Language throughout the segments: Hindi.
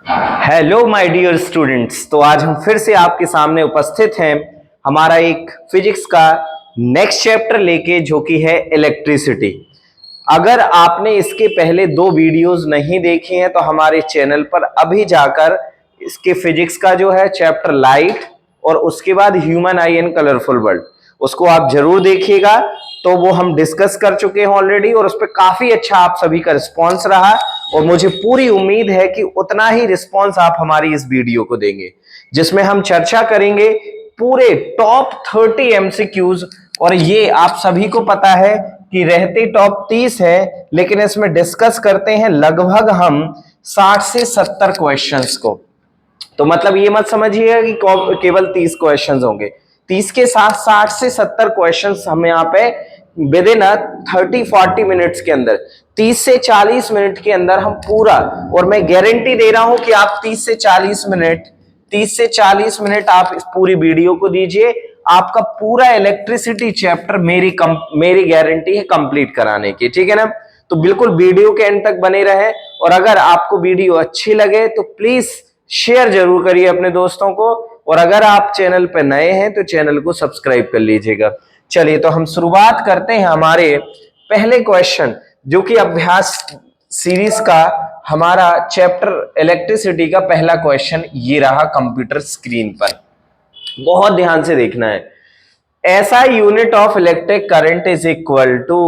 Hello my dear students. तो आज हम फिर से आपके सामने उपस्थित हैं हमारा एक फिजिक्स का नेक्स्ट चैप्टर लेके, जो कि है इलेक्ट्रिसिटी। अगर आपने इसके पहले दो वीडियोस नहीं देखी हैं तो हमारे चैनल पर अभी जाकर इसके फिजिक्स का जो है चैप्टर लाइट और उसके बाद human I and colourful world, उसको आप जरूर देखिएगा। तो वो हम डिस्कस कर चुके हैं ऑलरेडी और उस पर काफी अच्छा आप सभी का रिस्पॉन्स रहा और मुझे पूरी उम्मीद है कि उतना ही रिस्पॉन्स आप हमारी इस वीडियो को देंगे, जिसमें हम चर्चा करेंगे पूरे टॉप 30 एमसीक्यूज। और ये आप सभी को पता है कि रहते टॉप 30 है, लेकिन इसमें डिस्कस करते हैं लगभग हम 60 से 70 क्वेश्चंस को। तो मतलब ये मत समझिएगा कि केवल 30 क्वेश्चंस होंगे। 30 के साथ 60 से 70 क्वेश्चंस हम यहाँ पे विद इन 30-40 मिनट्स के अंदर, 30 से 40 मिनट के अंदर हम पूरा, और मैं गारंटी दे रहा हूं कि आप 30 से 40 मिनट आप इस पूरी वीडियो को दीजिए, आपका पूरा इलेक्ट्रिसिटी चैप्टर मेरी गारंटी है कंप्लीट कराने की। ठीक है ना? तो बिल्कुल वीडियो के एंड तक बने रहे। और अगर आपको वीडियो अच्छी लगे तो प्लीज शेयर जरूर करिए अपने दोस्तों को, और अगर आप चैनल पर नए हैं तो चैनल को सब्सक्राइब कर लीजिएगा। चलिए, तो हम शुरुआत करते हैं हमारे पहले क्वेश्चन, जो कि अभ्यास सीरीज का हमारा चैप्टर इलेक्ट्रिसिटी का पहला क्वेश्चन ये रहा कंप्यूटर स्क्रीन पर। बहुत ध्यान से देखना है। ऐसा unit of electric current is equal to.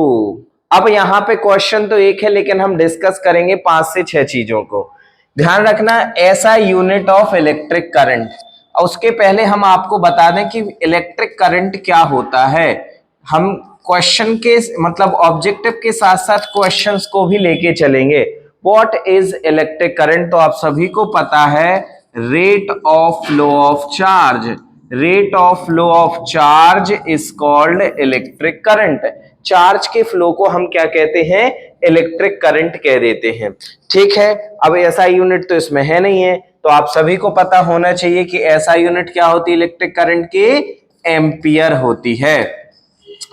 अब यहां पे क्वेश्चन तो एक है, लेकिन हम डिस्कस करेंगे 5 से 6 चीजों को। ध्यान रखना, ऐसा यूनिट ऑफ इलेक्ट्रिक करंट। और उसके पहले हम आपको बता दें कि इलेक्ट्रिक करंट क्या होता है। हम क्वेश्चन के मतलब ऑब्जेक्टिव के साथ साथ क्वेश्चंस को भी लेके चलेंगे। What is electric current? तो आप सभी को पता है, rate of flow of charge. Rate of flow of charge is called electric current. Charge के फ्लो को हम क्या कहते हैं? इलेक्ट्रिक करंट कह देते हैं। ठीक है, अब ऐसा यूनिट तो इसमें है नहीं है, तो आप सभी को पता होना चाहिए कि ऐसा यूनिट क्या होती है इलेक्ट्रिक करंट की? एम्पियर होती है।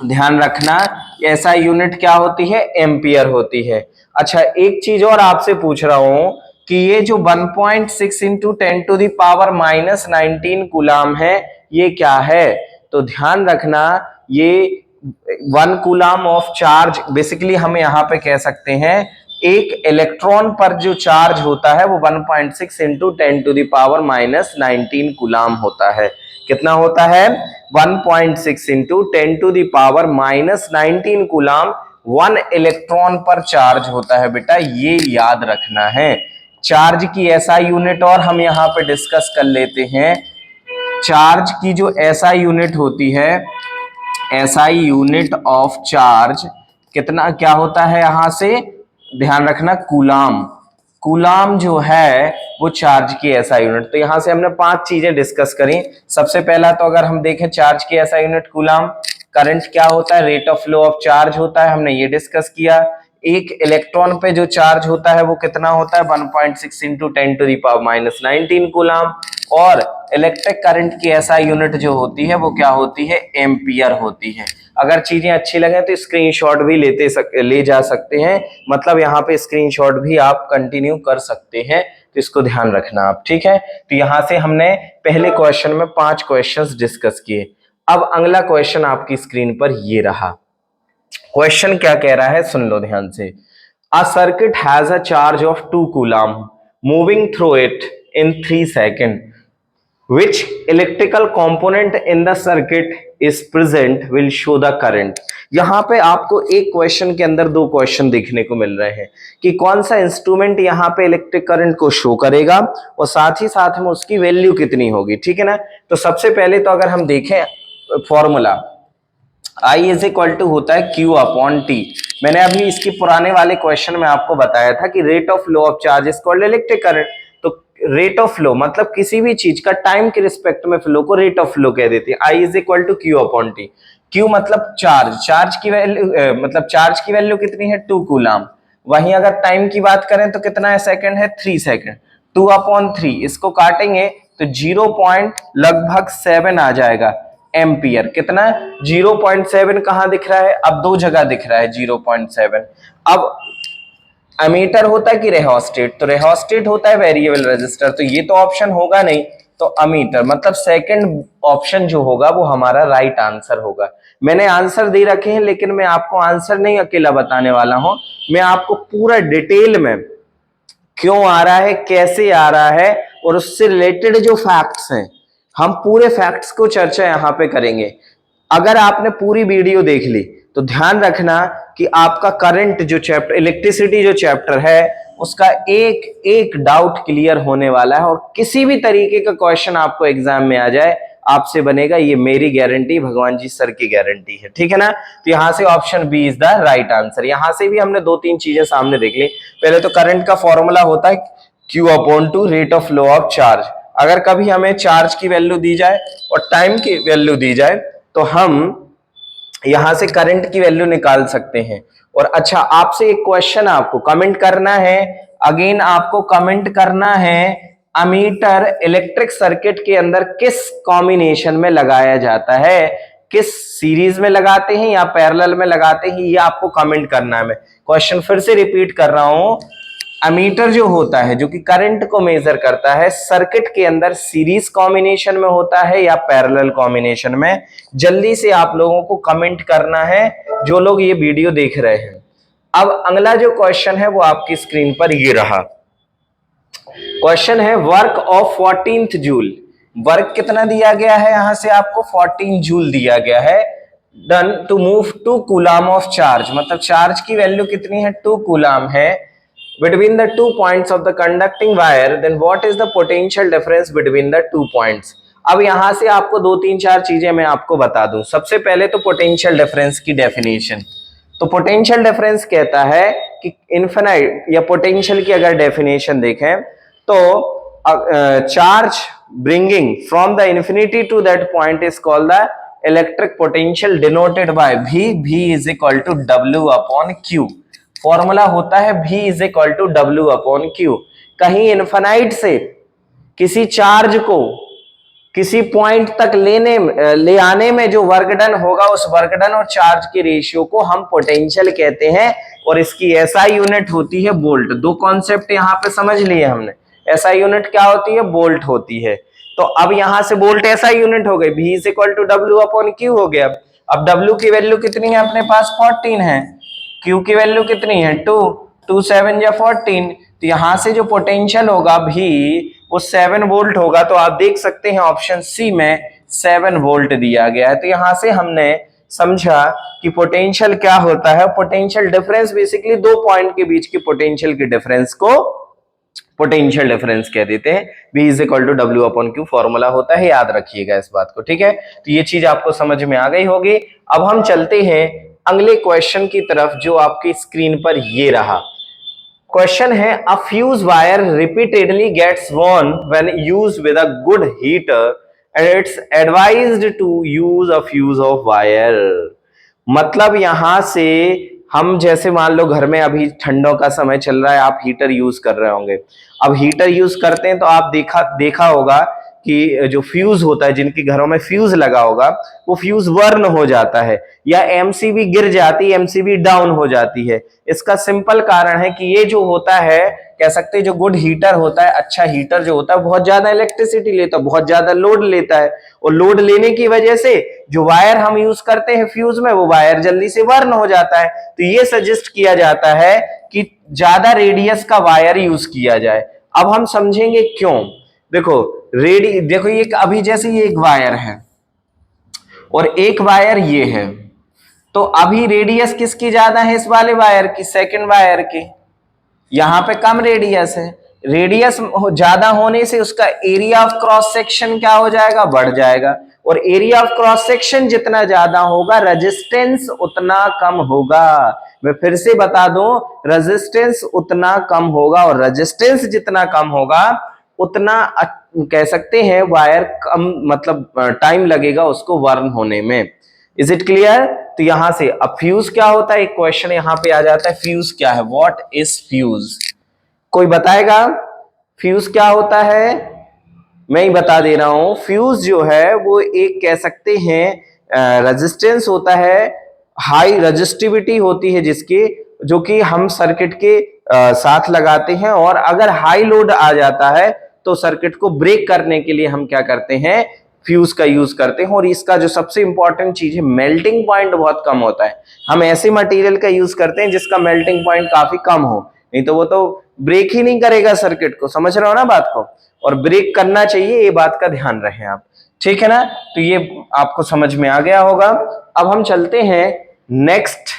ध्यान रखना, ऐसा यूनिट क्या होती है? एम्पियर होती है। अच्छा, एक चीज और आपसे पूछ रहा हूं कि ये जो 1.6 इंटू 10⁻⁻19 कूलाम है, ये क्या है? तो ध्यान रखना, ये 1 कूलाम ऑफ चार्ज, बेसिकली हम यहां पे कह सकते हैं एक इलेक्ट्रॉन पर जो चार्ज होता है वो 1.6 इंटू 10⁻⁻19 कूलाम होता है। कितना होता है? 1.6 इंटू 10⁻⁻19 कूलाम 1 इलेक्ट्रॉन पर चार्ज होता है। बेटा ये याद रखना है। चार्ज की एसआई यूनिट और हम यहां पे डिस्कस कर लेते हैं। चार्ज की जो एसआई यूनिट होती है, एसआई यूनिट ऑफ चार्ज कितना क्या होता है यहां से? ध्यान रखना, कूलाम। कूलाम जो है वो चार्ज की एसआई यूनिट। तो यहां से हमने 5 चीजें डिस्कस करी। सबसे पहला तो अगर हम देखें चार्ज की एसआई यूनिट कूलाम, करंट क्या होता है? Rate of flow of charge होता है, हमने ये डिस्कस किया। एक इलेक्ट्रॉन पे जो चार्ज होता है वो कितना होता है? 1.6 इंटू 10⁻⁻19 कूलाम। और इलेक्ट्रिक करंट की एसआई यूनिट जो होती है वो क्या होती है? एम्पियर होती है। अगर चीजें अच्छी लगे तो स्क्रीनशॉट भी ले जा सकते हैं, मतलब यहाँ पे स्क्रीनशॉट भी आप कंटिन्यू कर सकते हैं। तो इसको ध्यान रखना आप। ठीक है, तो यहां से हमने पहले क्वेश्चन में 5 क्वेश्चंस डिस्कस किए। अब अगला क्वेश्चन आपकी स्क्रीन पर ये रहा। क्वेश्चन क्या कह रहा है, सुन लो ध्यान से। A circuit has a charge of 2 coulomb moving through it in 3 seconds. Which electrical component in the circuit is present will show the current. यहां पे आपको एक क्वेश्चन के अंदर 2 क्वेश्चन देखने को मिल रहे हैं कि कौन सा इंस्ट्रूमेंट यहां पे इलेक्ट्रिक करंट को शो करेगा और साथ ही साथ में उसकी वैल्यू कितनी होगी। ठीक है ना? तो सबसे पहले तो अगर हम देखें formula, I is equal to होता है Q अपॉन T। मैंने अभी इसकी पुराने वाले क्वेश्चन में आपको बताया था कि rate of flow of charge is called electric current. तो रेट ऑफ फ्लो मतलब किसी भी चीज का टाइम के रिस्पेक्ट में फ्लो को रेट ऑफ फ्लो कह देते हैं। I is equal to Q upon T। Q मतलब चार्ज, चार्ज की वैल्यू मतलब चार्ज की वैल्यू कितनी है? 2 कूलम। वहीं अगर टाइम की बात करें तो कितना है सेकंड है? 3 सेकंड। 2 अपॉन 3 इसको काटेंगे तो 0.7 आ जाएगा एम्पियर। कितना? 0.7 कहां दिख रहा है? अब 2 जगह दिख रहा है 0.7। अब एमीटर होता है कि रेहोस्टेट? तो रेहोस्टेट होता है वेरिएबल रेजिस्टर, तो ये तो ऑप्शन होगा नहीं, तो अमीटर मतलब सेकंड ऑप्शन जो होगा वो हमारा राइट आंसर होगा। मैंने आंसर दे रखे हैं, लेकिन मैं आपको आंसर नहीं अकेला बताने वाला हूं, मैं आपको पूरा डिटेल में क्यों आ रहा है, कैसे आ रहा है, और उससे रिलेटेड जो फैक्ट्स हैं, हम पूरे फैक्ट्स को चर्चा यहां पे करेंगे। अगर आपने पूरी वीडियो देख ली तो ध्यान रखना कि आपका करंट जो चैप्टर, इलेक्ट्रिसिटी जो चैप्टर है, उसका एक एक डाउट क्लियर होने वाला है, और किसी भी तरीके का क्वेश्चन आपको एग्जाम में आ जाए, आपसे बनेगा, ये मेरी गारंटी, भगवान जी सर की गारंटी है, ठीक है ना। तो यहां से option B is the right answer. यहां से भी हमने दो तीन चीजें सामने देख ली। पहले तो करंट का फॉर्मूला होता है Q upon two rate of flow of charge. अगर कभी हमें चार्ज की वैल्यू दी जाए और टाइम की वैल्यू दी जाए तो हम यहां से करंट की वैल्यू निकाल सकते हैं। और अच्छा, आपसे एक क्वेश्चन आपको कमेंट करना है, अगेन आपको कमेंट करना है, अमीटर इलेक्ट्रिक सर्किट के अंदर किस कॉम्बिनेशन में लगाया जाता है, किस सीरीज में लगाते हैं या पैरेलल में लगाते हैं, ये आपको कमेंट करना है। मैं क्वेश्चन फिर से रिपीट कर रहा हूं, अमीटर जो होता है, जो कि करंट को मेजर करता है, सर्किट के अंदर सीरीज कॉम्बिनेशन में होता है या पैरेलल कॉम्बिनेशन में? जल्दी से आप लोगों को कमेंट करना है, जो लोग ये वीडियो देख रहे हैं। अब अगला जो क्वेश्चन है वो आपकी स्क्रीन पर ये रहा। क्वेश्चन है work of 14th joule. Work कितना दिया गया है? यहां से आपको 14 जूल दिया गया है। Done to move 2 coulomb of charge, मतलब चार्ज की वैल्यू कितनी है? 2 कूलाम है। between the 2 points of the conducting wire, then what is the potential difference between the 2 points? अब यहां से आपको दो तीन चार चीजें मैं आपको बता दूं। सबसे पहले तो पोटेंशियल डिफरेंस की डेफिनेशन। तो पोटेंशियल डिफरेंस कहता है कि इनफिनाइट या पोटेंशियल की अगर डेफिनेशन देखें तो charge bringing from the infinity to that point is called the electric potential, denoted by V। V is equal to W upon Q। Formula होता है V is equal to W upon Q। कहीं इनफाइनाइट से किसी चार्ज को किसी पॉइंट तक ले आने में जो वर्क डन होगा, उस वर्क डन और चार्ज के रेशियो को हम पोटेंशियल कहते हैं, और इसकी एसआई यूनिट होती है वोल्ट। दो कॉन्सेप्ट यहां पे समझ लिए हमने। एसआई यूनिट क्या होती है? वोल्ट होती है। तो अब यहां से वोल्ट एसआई यूनिट हो गई, V is equal to W upon Q हो गया। अब W की वैल्यू कितनी है अपने पास? 14 है। Q की वैल्यू कितनी है? 2। 2 7 या 14। तो यहां से जो पोटेंशियल होगा भी वो 7 वोल्ट होगा। तो आप देख सकते हैं ऑप्शन सी में 7 वोल्ट दिया गया है। तो यहां से हमने समझा कि पोटेंशियल क्या होता है। पोटेंशियल डिफरेंस बेसिकली दो पॉइंट के बीच की पोटेंशियल के डिफरेंस को पोटेंशियल डिफरेंस कह देते हैं। V is equal to W upon Q formula होता है, याद रखिएगा इस बात को, ठीक है। तो ये चीज आपको समझ में आ गई होगी। अब हम चलते हैं अगले क्वेश्चन की तरफ, जो आपकी स्क्रीन पर ये रहा। क्वेश्चन है a fuse wire repeatedly gets burn when used with a good heater and it's advised to use a fuse of wire. मतलब यहां से हम जैसे मान लो घर में अभी ठंडों का समय चल रहा है, आप हीटर यूज कर रहे होंगे। अब हीटर यूज करते हैं तो आप देखा होगा कि जो फ्यूज होता है, जिनके घरों में फ्यूज लगा होगा, वो फ्यूज बर्न हो जाता है या एमसीबी गिर जाती है, एमसीबी डाउन हो जाती है। इसका सिंपल कारण है कि ये जो होता है, कह सकते हैं जो गुड हीटर होता है, अच्छा हीटर जो होता है, बहुत ज्यादा इलेक्ट्रिसिटी लेता है, बहुत ज्यादा लोड लेता है, और लोड लेने की वजह से जो वायर हम यूज करते हैं फ्यूज में, वो वायर जल्दी से बर्न हो जाता है। तो ये सजेस्ट किया जाता है कि ज्यादा रेडियस का वायर यूज किया जाए। अब हम समझेंगे क्यों। देखो देखो ये अभी जैसे ये एक वायर है और एक वायर ये है, तो अभी रेडियस किसकी ज्यादा है? इस वाले वायर की, सेकंड वायर की। यहां पे कम रेडियस है। रेडियस ज्यादा होने से उसका एरिया ऑफ क्रॉस सेक्शन क्या हो जाएगा? बढ़ जाएगा। और एरिया ऑफ क्रॉस सेक्शन जितना ज्यादा होगा, रेजिस्टेंस उतना कम होगा। मैं फिर से बता दूं, रेजिस्टेंस उतना कम होगा, और रेजिस्टेंस जितना कम होगा उतना कह सकते हैं वायर कम, मतलब टाइम लगेगा उसको वर्न होने में। Is it clear? तो यहां से अब फ्यूज क्या होता है, एक क्वेश्चन यहां पे आ जाता है, फ्यूज क्या है? What is fuse? कोई बताएगा फ्यूज क्या होता है? मैं ही बता दे रहा हूं। फ्यूज जो है वो एक कह सकते हैं रेजिस्टेंस होता है, हाई रेजिस्टिविटी होती है जिसकी, जो कि हम सर्किट के साथ लगाते हैं, और अगर हाई लोड आ जाता है तो सर्किट को ब्रेक करने के लिए हम क्या करते हैं, फ्यूज का यूज करते हैं। और इसका जो सबसे इंपॉर्टेंट चीज है, मेल्टिंग पॉइंट बहुत कम होता है। हम ऐसे मटेरियल का यूज करते हैं जिसका मेल्टिंग पॉइंट काफी कम हो, नहीं तो वो तो ब्रेक ही नहीं करेगा सर्किट को। समझ रहे हो ना बात को? और ब्रेक करना चाहिए, ये बात का ध्यान रखें आप, ठीक है ना? तो ये आपको समझ में आ गया होगा। अब हम चलते हैं नेक्स्ट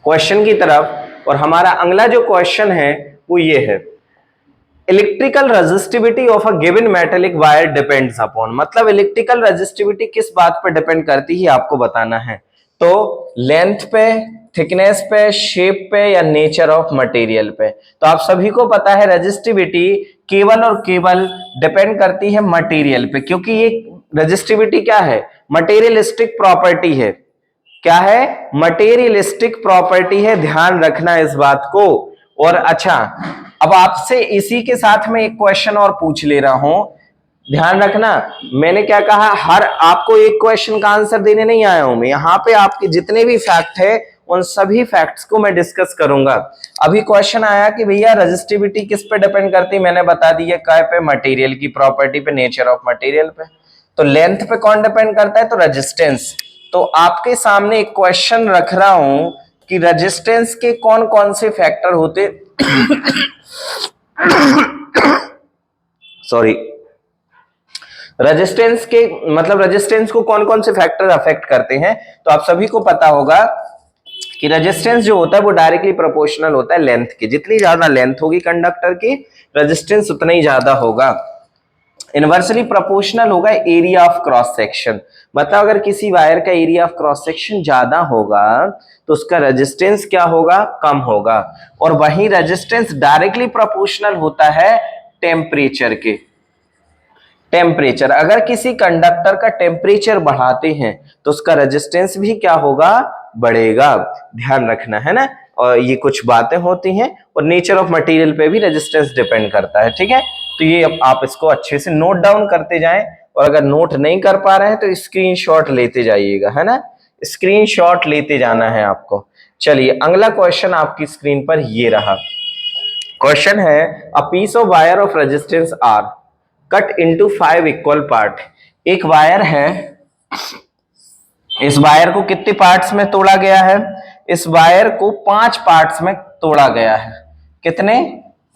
क्वेश्चन की तरफ, और हमारा अगला जो क्वेश्चन है वो ये है, electrical resistivity of a given metallic wire depends upon. मतलब इलेक्ट्रिकल रेजिस्टिविटी किस बात पर डिपेंड करती है आपको बताना है। तो लेंथ पे, थिकनेस पे, शेप पे, या नेचर ऑफ मटेरियल पे। तो आप सभी को पता है रेजिस्टिविटी केवल और केवल डिपेंड करती है मटेरियल पे, क्योंकि ये रेजिस्टिविटी क्या है, मटेरियलिस्टिक प्रॉपर्टी है। क्या है? मटेरियलिस्टिक प्रॉपर्टी है, ध्यान रखना इस बात को। और अच्छा, अब आपसे इसी के साथ में एक क्वेश्चन और पूछ ले रहा हूं, ध्यान रखना। मैंने क्या कहा, हर आपको एक क्वेश्चन का आंसर देने नहीं आया हूं मैं, यहां पे आपके जितने भी फैक्ट है उन सभी फैक्ट्स को मैं डिस्कस करूंगा। अभी क्वेश्चन आया कि भैया रेजिस्टिविटी किस पे डिपेंड करती है, मैंने बता दी है, काय पे, मटेरियल की प्रॉपर्टी पे, नेचर ऑफ मटेरियल पे। तो लेंथ पे कौन डिपेंड करता है, तो रेजिस्टेंस। तो आपके सामने एक क्वेश्चन रख रहा हूं कि रेजिस्टेंस के कौन कौन से फैक्टर होते सॉरी, रेजिस्टेंस के मतलब रेजिस्टेंस को कौन कौन से फैक्टर अफेक्ट करते हैं। तो आप सभी को पता होगा कि रेजिस्टेंस जो होता है वो डायरेक्टली प्रोपोर्शनल होता है लेंथ के। जितनी ज्यादा लेंथ होगी कंडक्टर की, रेजिस्टेंस उतना ही ज्यादा होगा। इनवर्सली प्रोपोर्शनल होगा एरिया ऑफ क्रॉस सेक्शन। मतलब अगर किसी वायर का एरिया ऑफ क्रॉस सेक्शन ज्यादा होगा तो उसका रेजिस्टेंस क्या होगा, कम होगा। और वही रेजिस्टेंस डायरेक्टली प्रोपोर्शनल होता है टेम्परेचर के। टेम्परेचर, अगर किसी कंडक्टर का टेम्परेचर बढ़ाते हैं तो उसका रेजिस्टेंस भी क्या होगा, बढ़ेगा। ध्यान रखना है ना। और ये कुछ बातें होती हैं, और नेचर ऑफ मटेरियल पे भी रेजिस्टेंस डिपेंड करता है, ठीक है। तो ये अब आप इसको अच्छे से नोट डाउन करते जाएं, और अगर नोट नहीं कर पा रहे हैं तो स्क्रीनशॉट लेते जाइएगा, है ना, स्क्रीनशॉट लेते जाना है आपको। चलिए अगला क्वेश्चन आपकी स्क्रीन पर ये रहा। क्वेश्चन है, a piece of wire of resistance are cut into 5 equal part. एक वायर है, इस वायर को कितने पार्ट्स में तोड़ा गया है, इस वायर को 5 पार्ट्स में तोड़ा गया है। कितने?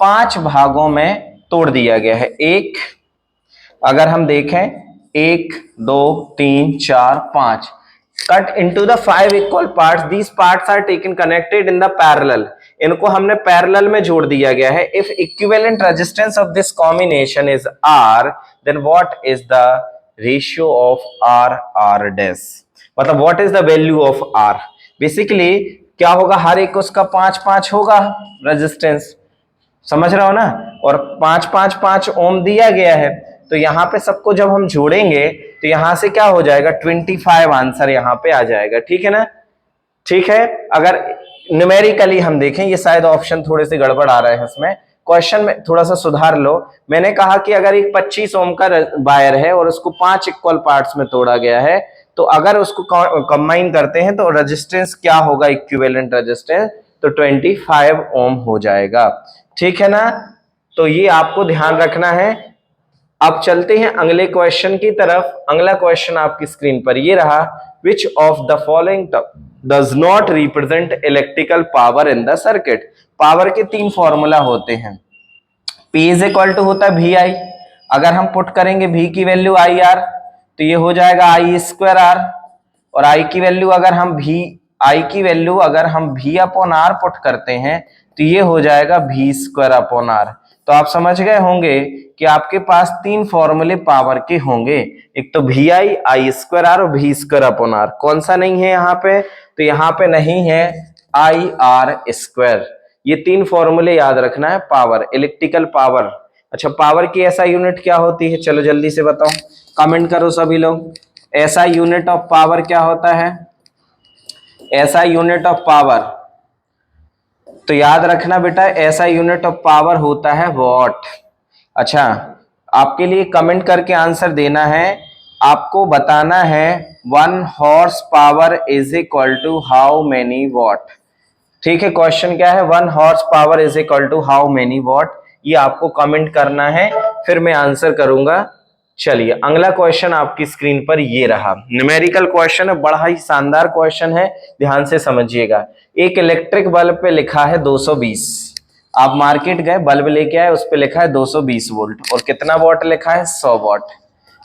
5 भागों में तोड़ दिया गया है। एक, अगर हम देखें, 1 2 3 4 5, cut into the 5 equal parts, these parts are taken connected in the parallel. इनको हमने पैरेलल में जोड़ दिया गया है। If equivalent resistance of this combination is R, then what is the ratio of R dash. मतलब what is the value of R। Basically क्या होगा, हर एक उसका 5-5 होगा रेजिस्टेंस, समझ रहा हो ना। और 5-5-5 ओम दिया गया है, तो यहां पे सबको जब हम जोड़ेंगे तो यहां से क्या हो जाएगा, 25 आंसर यहां पे आ जाएगा, ठीक है ना। ठीक है, अगर न्यूमेरिकली हम देखें, ये शायद ऑप्शन थोड़े से गड़बड़ आ रहे हैं इसमें, क्वेश्चन में थोड़ा सा सुधार लो। मैंने कहा कि अगर एक 25 ओम का वायर है और उसको 5 इक्वल पार्ट्स में तोड़ा गया है, तो अगर उसको कंबाइन करते हैं तो रेजिस्टेंस क्या होगा, इक्विवेलेंट रेजिस्टेंस, तो 25 ओम हो जाएगा, ठीक है ना। तो ये आपको ध्यान रखना है। अब चलते हैं अगले क्वेश्चन की तरफ। अगला क्वेश्चन आपकी स्क्रीन पर ये रहा, which of the following does not represent electrical power in the circuit. Power के 3 फॉर्मूला होते हैं। P इज इक्वल टू होता है VI, अगर हम पुट करेंगे V की वैल्यू IR तो ये हो जाएगा I स्क्वायर R, और I की वैल्यू अगर हम V अपॉन R पुट करते हैं तो ये हो जाएगा V स्क्वायर अपॉन R। तो आप समझ गए होंगे कि आपके पास 3 फॉर्मूले पावर के होंगे, एक तो VI, I स्क्वायर R और V स्क्वायर अपॉन R। कौन सा नहीं है यहाँ पे, तो यहाँ पे नहीं है IR स्क्वायर। ये 3 फॉर्मूले याद रखना है पावर, इलेक्ट्रिकल पावर। अच्छा, पावर की ऐसा यूनिट क्या होती है, चलो जल्दी से बताओ, कमेंट करो सभी लोग। ऐसा यूनिट ऑफ पावर क्या होता है, ऐसा यूनिट ऑफ पावर, तो याद रखना बेटा, ऐसा यूनिट ऑफ पावर होता है वॉट। अच्छा, आपके लिए कमेंट करके आंसर देना है, आपको बताना है 1 horse power is equal to how many watt, ठीक है, क्वेश्चन क्या है, 1 horse power is equal to how many watt, ये आपको कमेंट करना है, फिर मैं आंसर करूंगा। चलिए अगला क्वेश्चन आपकी स्क्रीन पर ये रहा, न्यूमेरिकल क्वेश्चन है, बड़ा ही शानदार क्वेश्चन है, ध्यान से समझिएगा। एक इलेक्ट्रिक बल्ब पे लिखा है 220, आप मार्केट गए बल्ब लेके आए, उस पे लिखा है 220 वोल्ट, और कितना वॉट लिखा है, 100 वॉट,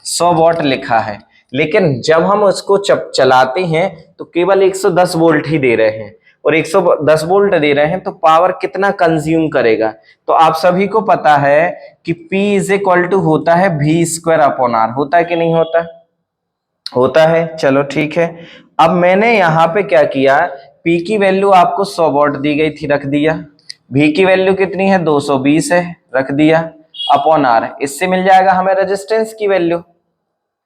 100 वॉट लिखा है। लेकिन जब हम उसको चलाते हैं तो केवल 110 वोल्ट ही दे रहे हैं, और 110 वोल्ट दे रहे हैं तो पावर कितना कंज्यूम करेगा। तो आप सभी को पता है कि P इज इक्वल टू होता है V स्क्वायर अपॉन R, होता है कि नहीं होता, होता है। चलो ठीक है, अब मैंने यहाँ पे क्या किया, P की वैल्यू आपको 100 वॉट दी गई थी, रख दिया। V की वैल्यू कितनी है, 220 है, रख दिया, अपॉन R, इससे मिल जाएगा हमें रेजिस्टेंस की वैल्यू।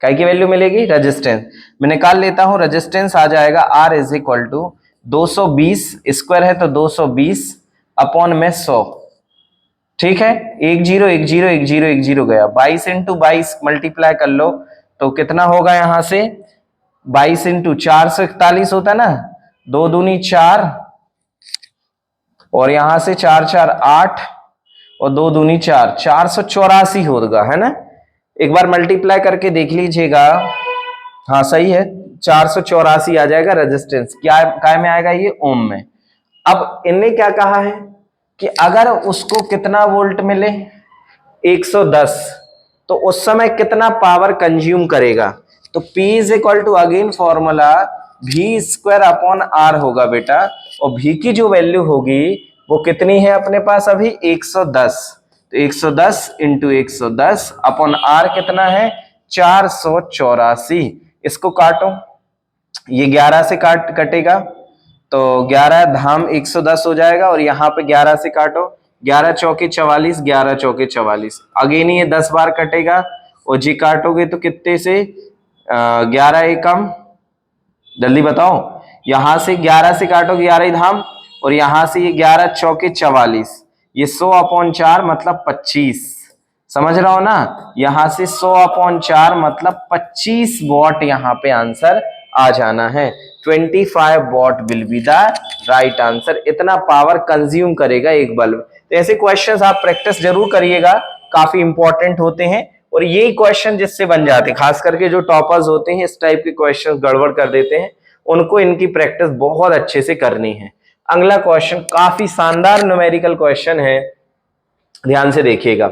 काय की वैल्यू मिलेगी, रेजिस्टेंस। मैं निकाल लेता हूं, रेजिस्टेंस आ जाएगा R is equal to 220, square है तो 220 अपॉन में 100, ठीक है, 1 0 1 0 1 0 1 0 गया, 22 इंटू 22 मल्टीप्लाई कर लो तो कितना होगा, यहां से 22 इंटू 441 होता है ना, 2 दूनी 4, और यहां से 4 4 8, और 2 दूनी 4, 484 होगा, है ना। एक बार मल्टीप्लाई करके देख लीजिएगा, हाँ सही है, 484 आ जाएगा रेजिस्टेंस, क्या काय में आएगा, ये ओम में। अब इनने क्या कहा है कि अगर उसको कितना वोल्ट मिले, 110, तो उस समय कितना पावर कंज्यूम करेगा। तो P is equal to again formula V square upon R होगा बेटा, और V की जो वैल्यू होगी वो कितनी है अपने पास अभी, 110, तो 110 इंटू 110 अपॉन R कितना है, 484। इसको काटो, ये 11 से कटेगा, तो 11 धाम 110 हो जाएगा, और यहाँ पे 11 से काटो, 11 चौके 44, 11 चौके 44, अगेन ये 10 बार कटेगा, और जी काटोगे तो कितने से, 11 एकम, जल्दी बताओ, यहां से 11 से काटो 11 धाम, और यहां से ये 11 चौके 44, ये 100 अपॉन 4 मतलब 25, समझ रहा हो ना, यहां से 100 अपॉन 4 मतलब 25 वॉट यहाँ पे आंसर आ जाना है। 25 what will be the right answer, इतना पावर कंज्यूम करेगा एक बल्ब। तो ऐसे क्वेश्चंस आप प्रैक्टिस जरूर करिएगा, काफी इंपॉर्टेंट होते हैं, और यही क्वेश्चन जिससे बन जाते हैं, खास करके जो टॉपर्स होते हैं इस टाइप के क्वेश्चन गड़बड़ कर देते हैं, उनको इनकी प्रैक्टिस बहुत अच्छे से करनी है। अगला क्वेश्चन काफी शानदार न्यूमेरिकल क्वेश्चन है, ध्यान से देखिएगा।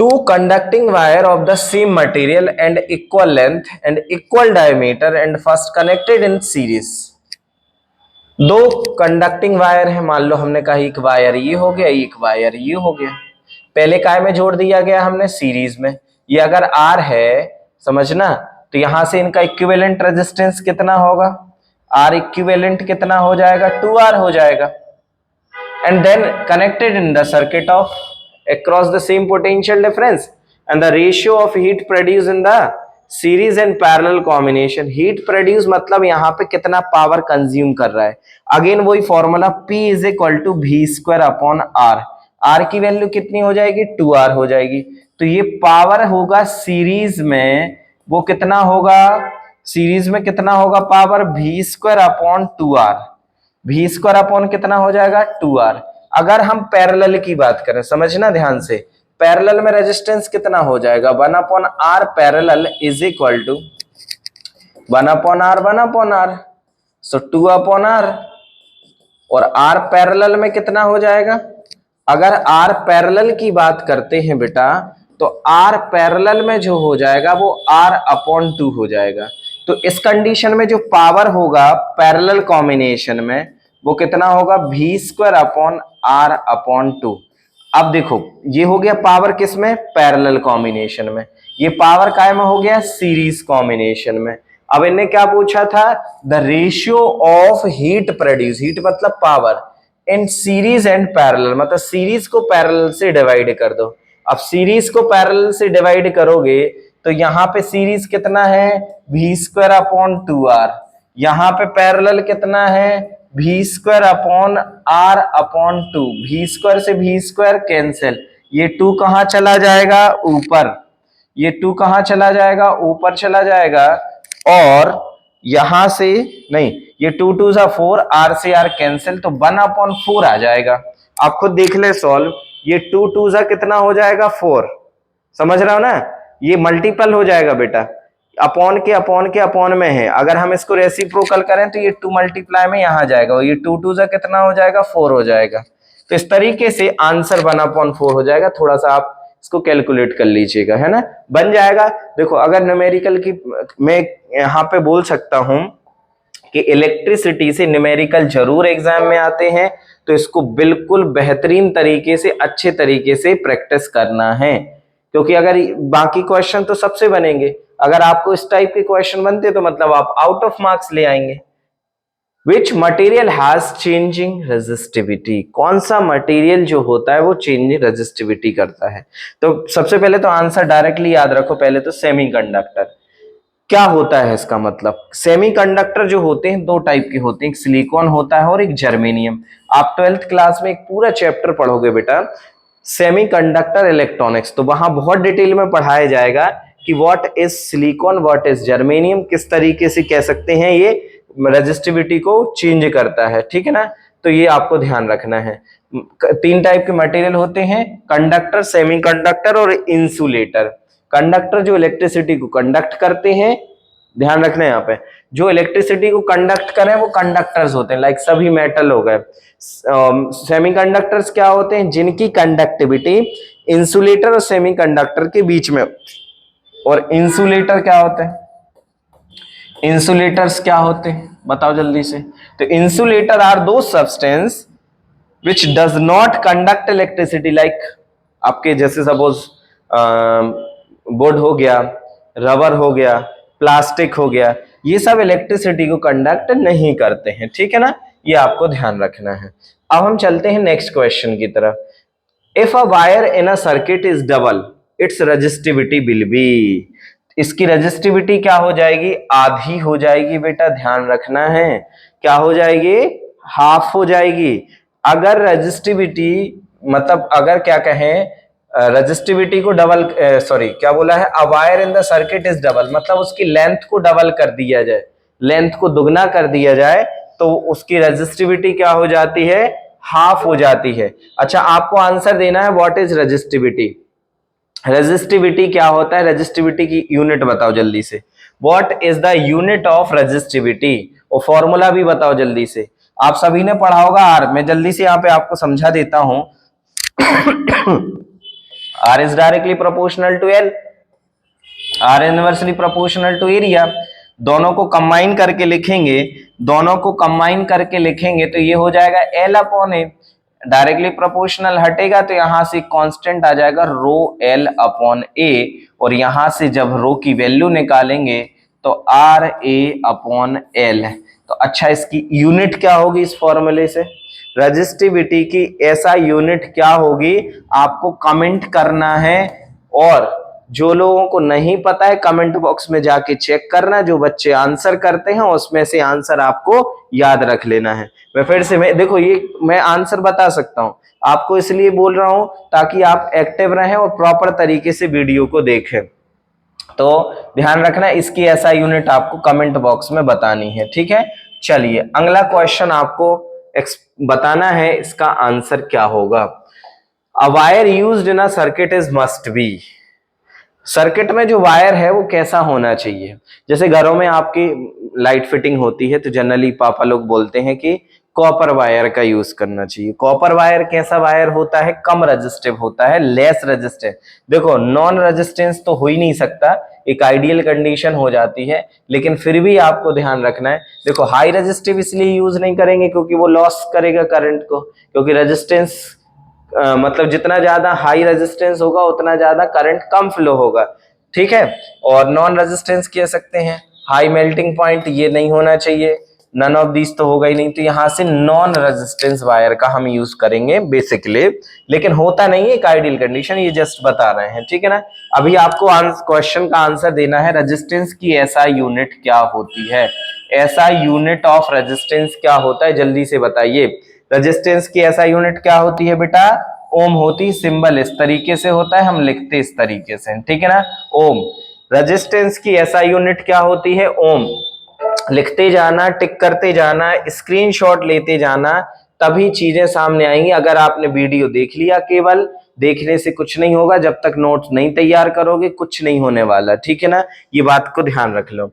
Two conducting wire of the same material and equal length and equal diameter and first connected in series. दो कंडक्टिंग वायर है, मान लो हमने कहा एक वायर ये हो गया, एक वायर ये हो गया, पहले काय में जोड़ दिया गया हमने, सीरीज में। ये अगर R है, समझना, तो यहां से इनका इक्विवेलेंट रेजिस्टेंस कितना होगा, R इक्विवेलेंट कितना हो जाएगा, 2R हो जाएगा, and then connected in the circuit of across the same potential difference, and the ratio of heat produced in the series and parallel combination, heat produce मतलब यहाँ पे कितना पावर कंज्यूम कर रहा है, अगेन वही formula P is equal to V square upon R, R की वैल्यू कितनी हो जाएगी, 2R हो जाएगी, तो ये पावर होगा सीरीज में, वो कितना होगा, सीरीज में कितना होगा power, V square upon 2R, V square upon कितना हो जाएगा, 2R। अगर हम पैरेलल की बात करें, समझना ध्यान से, पैरेलल में रेजिस्टेंस कितना हो जाएगा, 1 upon R parallel is equal to 1 upon R, so 2 upon R, और R पैरेलल में कितना हो जाएगा, अगर R पैरेलल की बात करते हैं बेटा, तो R पैरेलल में जो हो जाएगा वो R अपॉन 2 हो जाएगा। तो इस कंडीशन में जो पावर होगा पैरेलल कॉम्बिनेशन में वो कितना होगा, V square upon R upon 2। अब देखो ये हो गया पावर किसमें, पैरेलल कॉम्बिनेशन में, ये पावर काय में हो गया, सीरीज कॉम्बिनेशन में। अब इन्हें क्या पूछा था, the ratio of heat produce, heat मतलब power, in series and parallel, मतलब सीरीज को पैरेलल से डिवाइड कर दो। अब सीरीज को पैरेलल से डिवाइड करोगे तो यहाँ पे सीरीज कितना है, V स्क्वायर अपॉन 2R, यहाँ पे पैरेलल कितना है, V square upon R upon 2, V square से V स्क्वायर कैंसिल, ये 2 कहां चला जाएगा, ऊपर, ये 2 कहां चला जाएगा, ऊपर चला जाएगा, और यहां से नहीं, ये 2 2 जा 4, r से r कैंसिल, तो 1/4 आ जाएगा। आप खुद देख ले सॉल्व, ये 2 2 जा कितना हो जाएगा 4, समझ रहा हो ना, ये मल्टीपल हो जाएगा बेटा, अपॉन के अपॉन में है, अगर हम इसको रेसिप्रोकल करें तो ये 2 मल्टीप्लाई में यहां जाएगा, ये 2 2 जा कितना हो जाएगा 4 हो जाएगा। तो इस तरीके से आंसर 1/4 हो जाएगा। थोड़ा सा आप इसको कैलकुलेट कर लीजिएगा, है ना, बन जाएगा। देखो अगर न्यूमेरिकल की मैं यहाँ पे बोल सकता हूं कि इलेक्ट्रिसिटी से न्यूमेरिकल जरूर एग्जाम में आते हैं, तो इसको बिल्कुल बेहतरीन तरीके से अच्छे तरीके से प्रैक्टिस करना है, क्योंकि अगर बाकी क्वेश्चन तो सबसे बनेंगे, अगर आपको इस टाइप के क्वेश्चन बनते तो मतलब आप आउट ऑफ मार्क्स ले आएंगे। Which material has changing resistivity, कौन सा मटेरियल जो होता है वो चेंजिंग रेजिस्टिविटी करता है। तो सबसे पहले तो आंसर डायरेक्टली याद रखो, पहले तो सेमीकंडक्टर क्या होता है, इसका मतलब सेमीकंडक्टर जो होते हैं दो टाइप के होते हैं, एक सिलिकॉन होता है और एक जर्मेनियम। आप 12th क्लास में एक पूरा चैप्टर पढ़ोगे बेटा सेमीकंडक्टर इलेक्ट्रॉनिक्स, तो वहां बहुत डिटेल में पढ़ाया जाएगा कि what is silicon, what is germanium, किस तरीके से कह सकते हैं ये रेजिस्टिविटी को चेंज करता है, ठीक है ना। तो ये आपको ध्यान रखना है। 3 टाइप के मटेरियल होते हैं, कंडक्टर, सेमीकंडक्टर और इंसुलेटर। कंडक्टर जो इलेक्ट्रिसिटी को कंडक्ट करते हैं, ध्यान रखना है यहाँ पे, जो इलेक्ट्रिसिटी को कंडक्ट करें वो कंडक्टर्स होते हैं, लाइक सभी मेटल हो गए। सेमीकंडक्टर्स क्या होते हैं, जिनकी कंडक्टिविटी इंसुलेटर और सेमीकंडक्टर के बीच में। और इंसुलेटर क्या होते हैं, इंसुलेटर्स क्या होते हैं बताओ जल्दी से। तो इंसुलेटर आर दो substance which does not conduct electricity, like आपके जैसे सपोज बोर्ड हो गया, रबर हो गया, प्लास्टिक हो गया, ये सब इलेक्ट्रिसिटी को कंडक्ट नहीं करते हैं, ठीक है ना, ये आपको ध्यान रखना है। अब हम चलते हैं नेक्स्ट क्वेश्चन की तरफ। If a wire in a circuit is double, it's resistivity will be, इसकी रेजिस्टिविटी क्या हो जाएगी, आधी हो जाएगी बेटा, ध्यान रखना है, क्या हो जाएगी, हाफ हो जाएगी। अगर रेजिस्टिविटी मतलब अगर क्या कहें रेजिस्टिविटी को डबल, सॉरी क्या बोला है, a wire in the circuit is double, मतलब उसकी लेंथ को डबल कर दिया जाए, लेंथ को दुगना कर दिया जाए, तो उसकी रेजिस्टिविटी क्या हो जाती है, हाफ हो जाती है। अच्छा आपको आंसर देना है व्हाट इज रेजिस्टिविटी, रेजिस्टिविटी क्या होता है, रेजिस्टिविटी की यूनिट बताओ जल्दी से, what is the unit of resistivity, और फॉर्मूला भी बताओ जल्दी से, आप सभी ने पढ़ा होगा आर, मैं जल्दी से यहाँ पे आपको समझा देता हूं। R is directly proportional to L, R inversely proportional to area। दोनों को कंबाइन करके लिखेंगे, दोनों को कंबाइन करके लिखेंगे तो ये हो जाएगा L upon A, directly proportional हटेगा तो यहां से कांस्टेंट आ जाएगा रो L अपॉन A, और यहां से जब रो की वैल्यू निकालेंगे तो R A अपॉन L। तो अच्छा इसकी यूनिट क्या होगी इस फॉर्मूले से, रेजिस्टिविटी की ऐसा यूनिट क्या होगी आपको कमेंट करना है, और जो लोगों को नहीं पता है कमेंट बॉक्स में जाके चेक करना, जो बच्चे आंसर करते हैं उसमें से आंसर आपको याद रख लेना है। मैं फिर से देखो ये मैं आंसर बता सकता हूं आपको, इसलिए बोल रहा हूं ताकि आप एक्टिव रहें और प्रॉपर तरीके से वीडियो को देखें। तो ध्यान रखना इसकी ऐसा यूनिट आपको कमेंट बॉक्स में बतानी है, ठीक है। चलिए अगला क्वेश्चन आपको बताना है, इसका आंसर क्या होगा। A wire used in a circuit is must be, circuit में जो वायर है वो कैसा होना चाहिए। जैसे घरों में आपकी लाइट फिटिंग होती है तो जनरली पापा लोग बोलते हैं कि कॉपर वायर का यूज करना चाहिए। कॉपर वायर कैसा वायर होता है, कम रेजिस्टिव होता है, लेस रेजिस्टिव। देखो नॉन रेजिस्टेंस तो हो ही नहीं सकता, एक आइडियल कंडीशन हो जाती है, लेकिन फिर भी आपको ध्यान रखना है। देखो हाई रेजिस्टिव इसलिए यूज नहीं करेंगे क्योंकि वो लॉस करेगा करंट को, क्योंकि रेजिस्टेंस मतलब जितना ज्यादा हाई रेजिस्टेंस होगा उतना ज्यादा करंट कम फ्लो होगा, ठीक है। और नॉन रेजिस्टेंस कह सकते हैं, हाई मेल्टिंग पॉइंट ये नहीं होना चाहिए, नन ऑफ दीज तो होगा ही नहीं, तो यहां से नॉन रेजिस्टेंस वायर का हम यूज करेंगे बेसिकली, लेकिन होता नहीं है एक आइडियल कंडीशन, ये जस्ट बता रहे हैं, ठीक है ना। अभी आपको क्वेश्चन का आंसर देना है, रेजिस्टेंस की ऐसा यूनिट क्या होती है, ऐसा यूनिट ऑफ रेजिस्टेंस क्या होता है, जल्दी से बताइए। रेजिस्टेंस की ऐसा यूनिट क्या होती है बेटा, ओम होती, सिंबल इस तरीके से होता है, हम लिखते इस तरीके से, ठीक है ना, ओम। रेजिस्टेंस की ऐसा यूनिट क्या होती है, ओम। लिखते जाना, टिक करते जाना, स्क्रीनशॉट लेते जाना, तभी चीजें सामने आएंगी। अगर आपने वीडियो देख लिया, केवल देखने से कुछ नहीं होगा, जब तक नोट्स नहीं तैयार करोगे कुछ नहीं होने वाला, ठीक है ना, ये बात को ध्यान रख लो।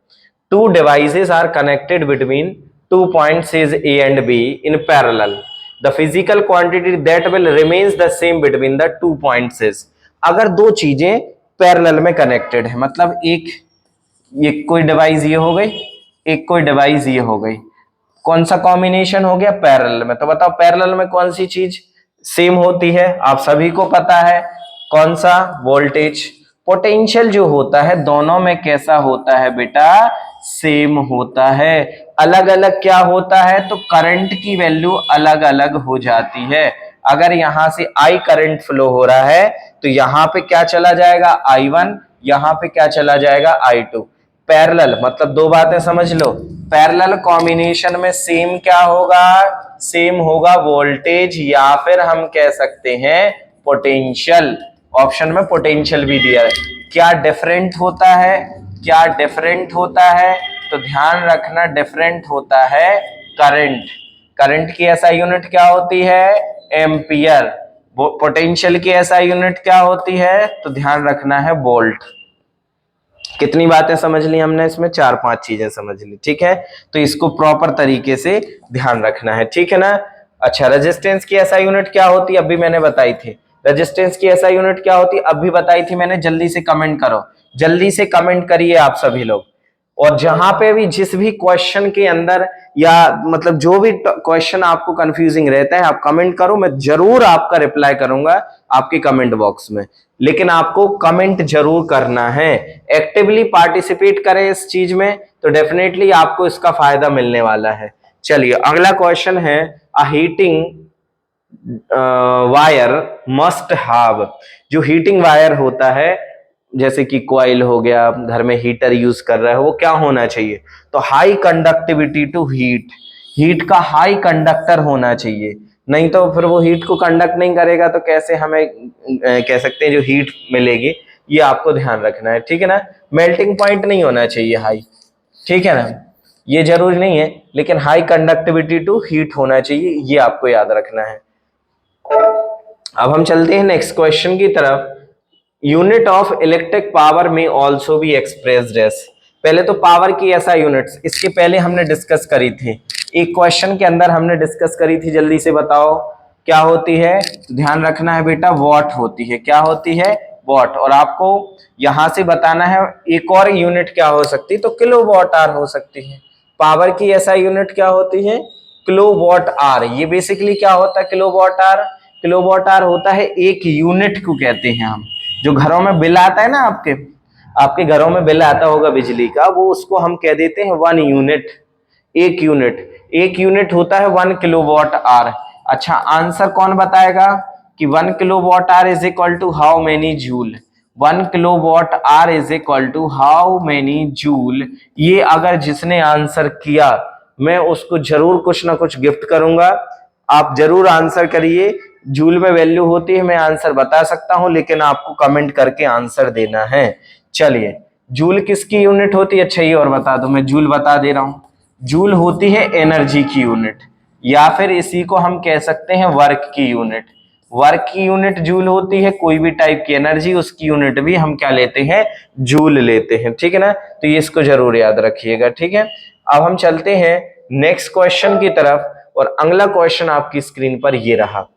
Two devices are connected between two points is A and B in parallel, the physical quantity that will remains the same between the two points is. अगर दो चीजें पैरेलल में कनेक्टेड है, मतलब एक ये कोई डिवाइस ये हो गई, एक कोई डिवाइस ये हो गई, कौन सा कॉम्बिनेशन हो गया, पैरेलल में। तो बताओ पैरेलल में कौन सी चीज सेम होती है, आप सभी को पता है, कौन सा, वोल्टेज। पोटेंशियल जो होता है दोनों में कैसा होता है बेटा, सेम होता है। अलग अलग क्या होता है, तो करंट की वैल्यू अलग अलग हो जाती है। अगर यहां से I करंट फ्लो हो रहा है तो यहां पे क्या चला जाएगा, I1, यहां पे क्या चला जाएगा, I2। पैरेलल मतलब दो बातें समझ लो, पैरेलल कॉम्बिनेशन में सेम क्या होगा, सेम होगा वोल्टेज, या फिर हम कह सकते हैं पोटेंशियल। ऑप्शन में पोटेंशियल भी दिया है। क्या डिफरेंट होता है, क्या डिफरेंट होता है, तो ध्यान रखना डिफरेंट होता है करंट। करंट की ऐसा यूनिट क्या होती है, एम्पियर। पोटेंशियल की ऐसा यूनिट क्या होती है, तो ध्यान रखना है वोल्ट। कितनी बातें समझ ली हमने इसमें, 4-5 चीजें समझ ली, ठीक है। तो इसको प्रॉपर तरीके से ध्यान रखना है, ठीक है ना। अच्छा, रेजिस्टेंस की ऐसा यूनिट क्या होती है, अभी मैंने बताई थी। रेजिस्टेंस की ऐसा यूनिट क्या होती है, अभी बताई थी मैंने। जल्दी से कमेंट करो, जल्दी से कमेंट करिए आप सभी लोग। और जहां पे भी जिस भी क्वेश्चन के अंदर या मतलब जो भी क्वेश्चन आपको कंफ्यूजिंग रहता है, आप कमेंट करो, मैं जरूर आपका रिप्लाई करूंगा आपके कमेंट बॉक्स में। लेकिन आपको कमेंट जरूर करना है, एक्टिवली पार्टिसिपेट करें इस चीज में, तो डेफिनेटली आपको इसका फायदा मिलने वाला है। चलिए अगला क्वेश्चन है, अ हीटिंग वायर मस्ट हैव, जो हीटिंग वायर होता है जैसे कि कॉइल हो गया, घर में हीटर यूज कर रहा है, वो क्या होना चाहिए, तो high conductivity to heat, heat का हाई कंडक्टर होना चाहिए। नहीं तो फिर वो हीट को कंडक्ट नहीं करेगा तो कैसे हमें कह सकते हैं जो हीट मिलेगी, ये आपको ध्यान रखना है, ठीक है ना। मेल्टिंग पॉइंट नहीं होना चाहिए हाई, ठीक है ना, ये जरूरी नहीं है, लेकिन हाई कंडक्टिविटी टू हीट होना चाहिए, ये आपको याद रखना है। अब हम चलते हैं नेक्स्ट क्वेश्चन की तरफ। यूनिट ऑफ इलेक्ट्रिक पावर में ऑल्सो बी एक्सप्रेस्ड एज, पहले तो पावर की ऐसा यूनिट्स इसके पहले हमने डिस्कस करी थी, एक क्वेश्चन के अंदर हमने डिस्कस करी थी, जल्दी से बताओ क्या होती है, ध्यान रखना है बेटा, वॉट होती है। क्या होती है, वॉट। और आपको यहां से बताना है एक और यूनिट क्या हो सकती है, तो किलो वॉट आर हो सकती है। पावर की ऐसा यूनिट क्या होती है, किलो वॉट आर। ये बेसिकली क्या होता है, kilo watt hour, kilo watt hour होता है एक यूनिट को कहते हैं हम। जो घरों में बिल आता है ना, आपके आपके घरों में बिल आता होगा बिजली का, वो उसको हम कह देते हैं 1 यूनिट, एक यूनिट। एक यूनिट होता है 1 किलोवाट आर। अच्छा, आंसर कौन बताएगा कि 1 kilowatt hour is equal to how many joule, 1 kilowatt hour is equal to how many joule. ये अगर जिसने आंसर किया मैं उसको जरूर कुछ ना कुछ गिफ्ट करूंगा, आप जरूर आंसर करिए। जूल में वैल्यू होती है, मैं आंसर बता सकता हूं, लेकिन आपको कमेंट करके आंसर देना है। चलिए, जूल किसकी यूनिट होती है, अच्छा ये और बता दो, मैं जूल बता दे रहा हूं। जूल होती है एनर्जी की यूनिट, या फिर इसी को हम कह सकते हैं वर्क की यूनिट। वर्क की यूनिट जूल होती है, कोई भी टाइप की एनर्जी उसकी यूनिट भी हम क्या लेते हैं, जूल लेते हैं, ठीक है ना। तो ये इसको जरूर याद रखिएगा, ठीक है। अब हम चलते हैं नेक्स्ट क्वेश्चन की तरफ, और अगला क्वेश्चन आपकी स्क्रीन पर ये रहा।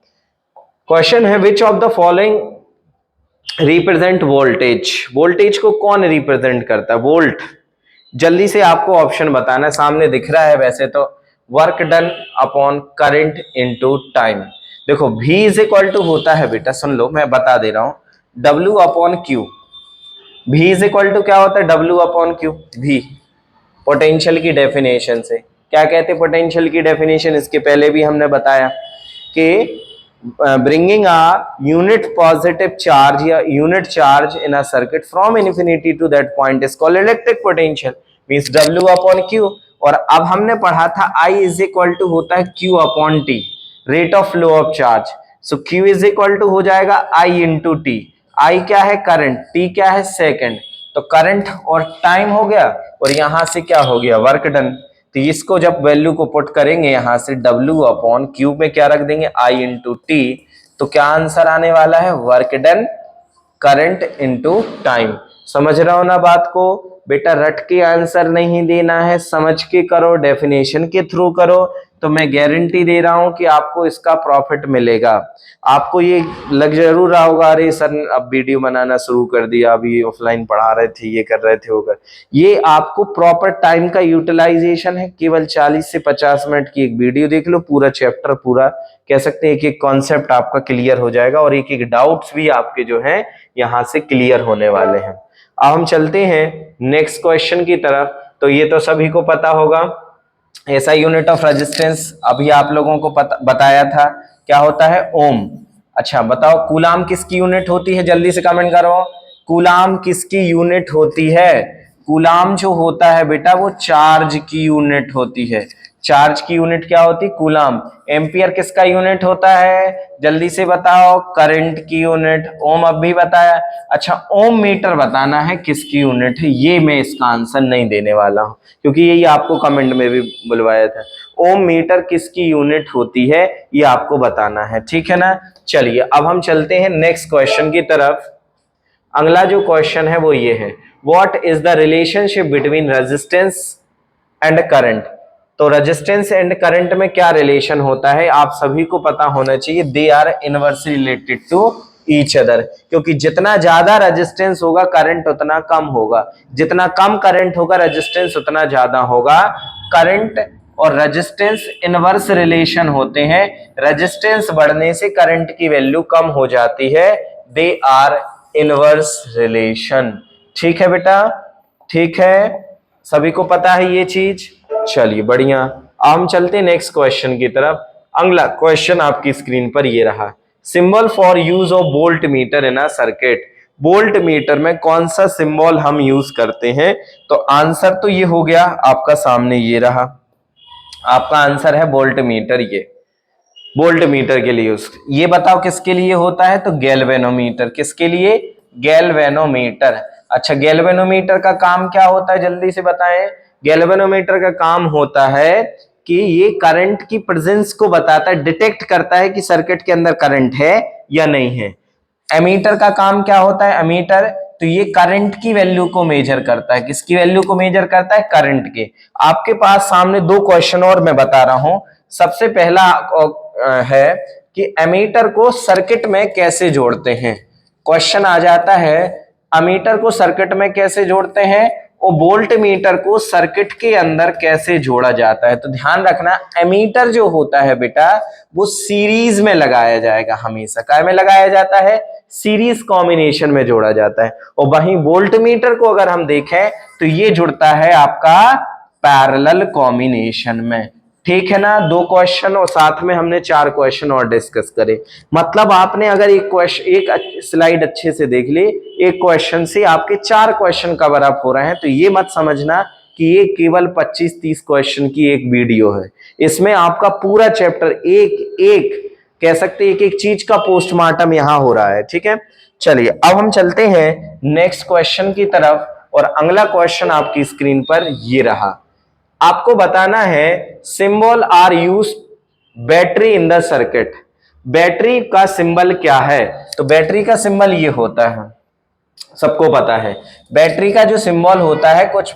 क्वेश्चन है, which of the following represent voltage, voltage को कौन रिप्रेजेंट करता है, वोल्ट। जल्दी से आपको ऑप्शन बताना है, सामने दिख रहा है वैसे तो, work done upon current into time. देखो V इज इक्वल टू होता है बेटा, सुन लो मैं बता दे रहा हूं, W upon Q. V is equal to क्या होता है, W upon Q. V potential की डेफिनेशन से क्या कहते हैं, पोटेंशियल की डेफिनेशन इसके पहले भी हमने बताया कि bringing a unit positive charge या unit charge in a circuit from infinity to that point is called electric potential, means W upon Q। और अब हमने पढ़ा था I is equal to होता है Q upon T, rate of flow of charge। so Q is equal to हो जाएगा I into T। I क्या है करंट, T क्या है सेकंड। तो करंट और टाइम हो गया, और यहां से क्या हो गया, वर्क डन। तो इसको जब वैल्यू को पुट करेंगे यहां से W अपॉन क्यूब में क्या रख देंगे, I इंटू टी, तो क्या आंसर आने वाला है, work done current into time. समझ रहे हो ना बात को बेटा, रट के आंसर नहीं देना है, समझ के करो, डेफिनेशन के थ्रू करो, तो मैं गारंटी दे रहा हूं कि आपको इसका प्रॉफिट मिलेगा। आपको ये लग जरूर रहा होगा, अरे सर अब वीडियो बनाना शुरू कर दिया, अभी ऑफलाइन पढ़ा रहे थे, ये कर रहे थे, होकर ये आपको प्रॉपर टाइम का यूटिलाइजेशन है। केवल 40 से 50 मिनट की एक वीडियो देख लो, पूरा चैप्टर, पूरा कह सकते हैं एक एक कॉन्सेप्ट आपका क्लियर हो जाएगा, और एक एक डाउट्स भी आपके जो हैं यहां से क्लियर होने वाले हैं। अब हम चलते हैं नेक्स्ट क्वेश्चन की तरफ। तो ये तो सभी को पता होगा, ऐसा यूनिट ऑफ रेजिस्टेंस अभी आप लोगों को बताया था, क्या होता है, ओम। अच्छा बताओ कूलाम किसकी यूनिट होती है, जल्दी से कमेंट करो, कूलाम किसकी यूनिट होती है। कूलाम जो होता है बेटा वो चार्ज की यूनिट होती है। चार्ज की यूनिट क्या होती है, कूलाम। एम्पियर किसका यूनिट होता है, जल्दी से बताओ, करंट की यूनिट। ओम अब भी बताया। अच्छा ओम मीटर बताना है किसकी यूनिट है, ये मैं इसका आंसर नहीं देने वाला हूं, क्योंकि यही आपको कमेंट में भी बुलवाया था। ओम मीटर किसकी यूनिट होती है ये आपको बताना है, ठीक है ना। चलिए अब हम चलते हैं नेक्स्ट क्वेश्चन की तरफ। अगला जो क्वेश्चन है वो ये है, what is the relationship between resistance and current. तो रेजिस्टेंस एंड करंट में क्या रिलेशन होता है, आप सभी को पता होना चाहिए, they are inversely related to each other. क्योंकि जितना ज्यादा रेजिस्टेंस होगा करंट उतना कम होगा, जितना कम करंट होगा रेजिस्टेंस उतना ज्यादा होगा। करंट और रेजिस्टेंस इनवर्स रिलेशन होते हैं, रेजिस्टेंस बढ़ने से करंट की वैल्यू कम हो जाती है, दे आर इनवर्स रिलेशन। ठीक है बेटा, ठीक है, सभी को पता है ये चीज। चलिए बढ़िया, अब हम चलते हैं नेक्स्ट क्वेश्चन की तरफ। अगला क्वेश्चन आपकी स्क्रीन पर ये रहा, symbol for use of volt meter in a circuit. Volt meter में कौन सा सिंबल हम यूज करते हैं, तो आंसर तो ये हो गया आपका सामने, ये रहा आपका आंसर है वोल्ट मीटर। ये वोल्ट मीटर के लिए ये बताओ किसके लिए होता है, तो गैल्वेनोमीटर। किसके लिए, गैल्वेनोमीटर। अच्छा गैल्वेनोमीटर का काम क्या होता है, जल्दी से बताएं। गैल्वेनोमीटर का काम होता है कि ये करंट की प्रेजेंस को बताता है, डिटेक्ट करता है कि सर्किट के अंदर करंट है या नहीं है। एमीटर का काम क्या होता है, एमीटर तो ये करंट की वैल्यू को मेजर करता है, किसकी वैल्यू को मेजर करता है, करंट के। आपके पास सामने दो क्वेश्चन और मैं बता रहा हूं। सबसे पहला है कि एमीटर को सर्किट में कैसे जोड़ते हैं। क्वेश्चन आ जाता है एमीटर को सर्किट में कैसे जोड़ते हैं, और वोल्ट मीटर को सर्किट के अंदर कैसे जोड़ा जाता है। तो ध्यान रखना एमीटर जो होता है बेटा वो सीरीज में लगाया जाएगा, हमेशा काय में लगाया जाता है, सीरीज कॉम्बिनेशन में जोड़ा जाता है। और वहीं वोल्ट मीटर को अगर हम देखें तो ये जुड़ता है आपका पैरेलल कॉम्बिनेशन में। ठीक है ना, दो क्वेश्चन और साथ में हमने 4 क्वेश्चन और डिस्कस करे। मतलब आपने अगर एक क्वेश्चन, एक स्लाइड अच्छे से देख ली, एक क्वेश्चन से आपके 4 क्वेश्चन कवर अप हो रहे हैं, तो ये मत समझना कि ये केवल 25-30 क्वेश्चन की एक वीडियो है। इसमें आपका पूरा चैप्टर एक एक कह सकते एक एक चीज का पोस्टमार्टम यहां हो रहा है। ठीक है, चलिए अब हम चलते हैं नेक्स्ट क्वेश्चन की तरफ। और अगला क्वेश्चन आपकी स्क्रीन पर ये रहा, आपको बताना है symbol are use battery in the circuit. Battery का सिंबल क्या है, तो बैटरी का सिंबल ये होता है, सबको पता है। बैटरी का जो सिंबल होता है कुछ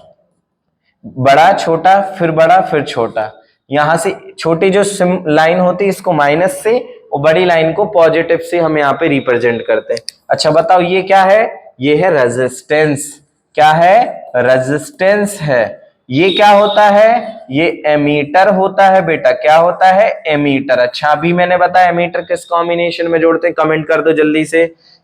बड़ा छोटा फिर बड़ा फिर छोटा, यहां से छोटी जो लाइन होती है इसको माइनस से, और बड़ी लाइन को पॉजिटिव से हम यहाँ पे रिप्रेजेंट करते हैं। अच्छा बताओ ये क्या है, ये है रेजिस्टेंस। क्या है, रेजिस्टेंस है। ये क्या होता है, ये एमीटर होता है बेटा। क्या होता है, एमीटर। अच्छा अभी मैंने बताया एमीटर किस कॉम्बिनेशन में जोड़ते हैं, कमेंट कर दो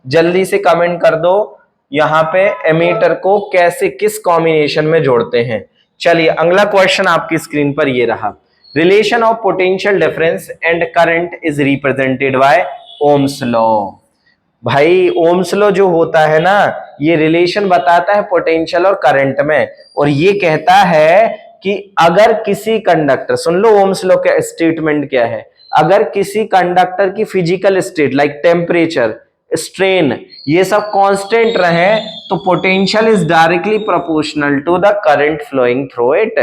जल्दी से कमेंट कर दो यहाँ पे एमीटर को कैसे किस कॉम्बिनेशन में जोड़ते हैं। चलिए अगला क्वेश्चन आपकी स्क्रीन पर ये रहा, relation of potential difference and current is represented by Ohm's law. भाई ओम्स लॉ जो होता है ना, ये रिलेशन बताता है पोटेंशियल और करंट में, और ये कहता है कि अगर किसी कंडक्टर, सुन लो ओम्स लॉ का स्टेटमेंट क्या है, अगर किसी कंडक्टर की physical state like temperature, strain, ये सब कांस्टेंट रहे तो potential is directly proportional to the current flowing through it.